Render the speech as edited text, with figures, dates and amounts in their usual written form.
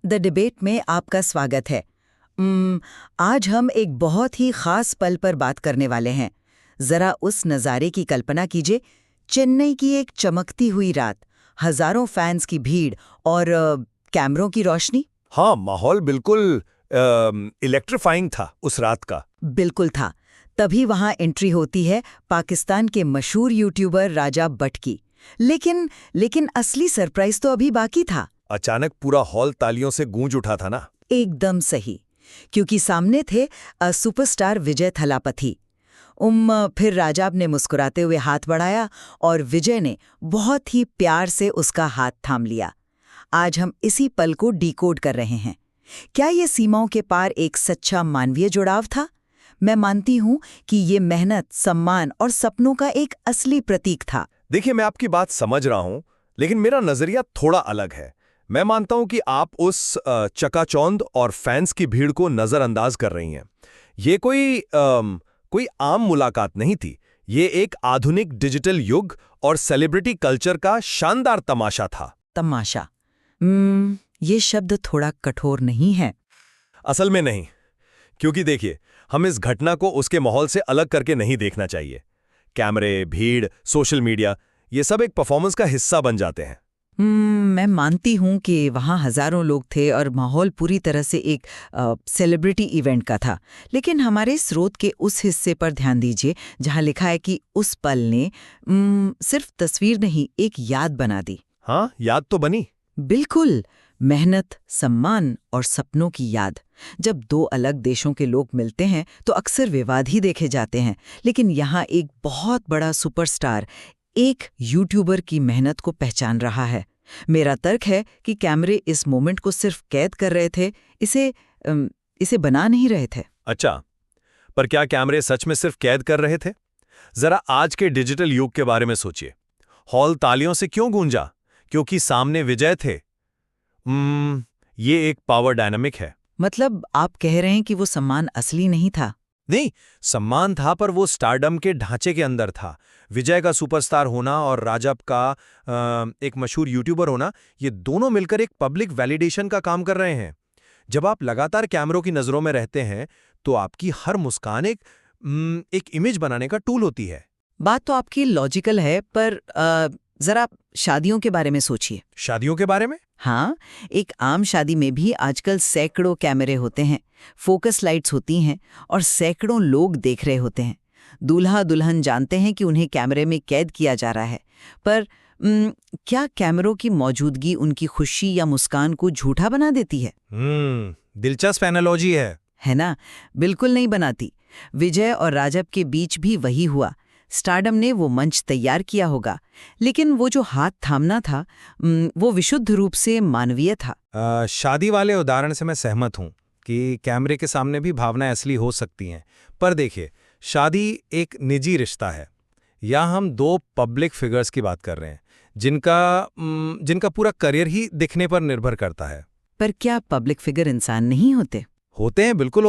The debate में आपका स्वागत है। आज हम एक बहुत ही खास पल पर बात करने वाले हैं। जरा उस नज़ारे की कल्पना कीजिए, चेन्नई की एक चमकती हुई रात, हजारों फैंस की भीड़ और कैमरों की रोशनी। हाँ, माहौल बिल्कुल इलेक्ट्रीफाइंग था उस रात का। बिल्कुल था। तभी वहां एंट्री होती है पाकिस्तान के मशहूर यूट्यूबर राजा बट की। लेकिन असली सरप्राइज तो अभी बाकी था। अचानक पूरा हॉल तालियों से गूंज उठा था ना। एकदम सही, क्योंकि सामने थे सुपरस्टार विजय थलापथी। फिर राजाब ने मुस्कुराते हुए हाथ बढ़ाया और विजय ने बहुत ही प्यार से उसका हाथ थाम लिया। आज हम इसी पल को डिकोड कर रहे हैं। क्या ये सीमाओं के पार एक सच्चा मानवीय जुड़ाव था? मैं मानती हूं कि ये मेहनत, सम्मान और सपनों का एक असली प्रतीक था। देखिए, मैं आपकी बात समझ रहा हूं, लेकिन मेरा नजरिया थोड़ा अलग है। मैं मानता हूं कि आप उस चकाचौंध और फैंस की भीड़ को नजरअंदाज कर रही हैं। ये कोई आम मुलाकात नहीं थी। ये एक आधुनिक डिजिटल युग और सेलिब्रिटी कल्चर का शानदार तमाशा था। तमाशा, ये शब्द थोड़ा कठोर नहीं है? असल में नहीं, क्योंकि देखिए, हम इस घटना को उसके माहौल से अलग करके नहीं देखना चाहिए। कैमरे, भीड़, सोशल मीडिया, ये सब एक परफॉर्मेंस का हिस्सा बन जाते हैं। मैं मानती हूं कि वहाँ हजारों लोग थे और माहौल पूरी तरह से एक सेलिब्रिटी इवेंट का था। लेकिन हमारे स्रोत के उस हिस्से पर ध्यान दीजिए जहाँ लिखा है कि उस पल ने सिर्फ तस्वीर नहीं, एक याद बना दी। हाँ, याद तो बनी। बिल्कुल, मेहनत, सम्मान और सपनों की याद। जब दो अलग देशों के लोग मिलते हैं तो अक्सर विवाद ही देखे जाते हैं, लेकिन यहाँ एक बहुत बड़ा सुपरस्टार एक यूट्यूबर की मेहनत को पहचान रहा है। मेरा तर्क है कि कैमरे इस मोमेंट को सिर्फ कैद कर रहे थे, इसे बना नहीं रहे थे। अच्छा, पर क्या कैमरे सच में सिर्फ कैद कर रहे थे? जरा आज के डिजिटल युग के बारे में सोचिए। हॉल तालियों से क्यों गूंजा? क्योंकि सामने विजय थे। ये एक पावर डायनामिक है। मतलब आप कह रहे हैं कि वो सम्मान असली नहीं था? नहीं, सम्मान था, पर वो स्टारडम के ढांचे के अंदर था। विजय का सुपरस्टार होना और राजब का एक मशहूर यूट्यूबर होना, ये दोनों मिलकर एक पब्लिक वैलिडेशन का काम कर रहे हैं। जब आप लगातार कैमरों की नज़रों में रहते हैं तो आपकी हर मुस्कान एक इमेज बनाने का टूल होती है। बात तो आपकी लॉजिकल है, पर जरा शादियों के बारे में सोचिए। शादियों के बारे में? हाँ, एक आम शादी में भी आजकल सैकड़ों कैमरे होते हैं, फोकस लाइट्स होती हैं और सैकड़ों लोग देख रहे होते हैं। दूल्हा दुल्हन जानते हैं कि उन्हें कैमरे में कैद किया जा रहा है, पर क्या कैमरों की मौजूदगी उनकी खुशी या मुस्कान को झूठा बना देती है? दिलचस्प एनालॉजी है ना? बिल्कुल नहीं बनाती। विजय और राजब के बीच भी वही हुआ। स्टारडम ने वो मंच तैयार किया होगा, लेकिन वो जो हाथ थामना था, वो विशुद्ध रूप से मानवीय था। शादी वाले उदाहरण से मैं सहमत हूं कि कैमरे के सामने भी भावनाएं असली हो सकती हैं। पर देखिए, शादी एक निजी रिश्ता है। यहाँ हम दो पब्लिक फिगर्स की बात कर रहे हैं, जिनका पूरा करियर ही दिखने पर निर्भर करता है। पर क्या पब्लिक फिगर इंसान नहीं होते? होते हैं, बिल्कुल होते हैं।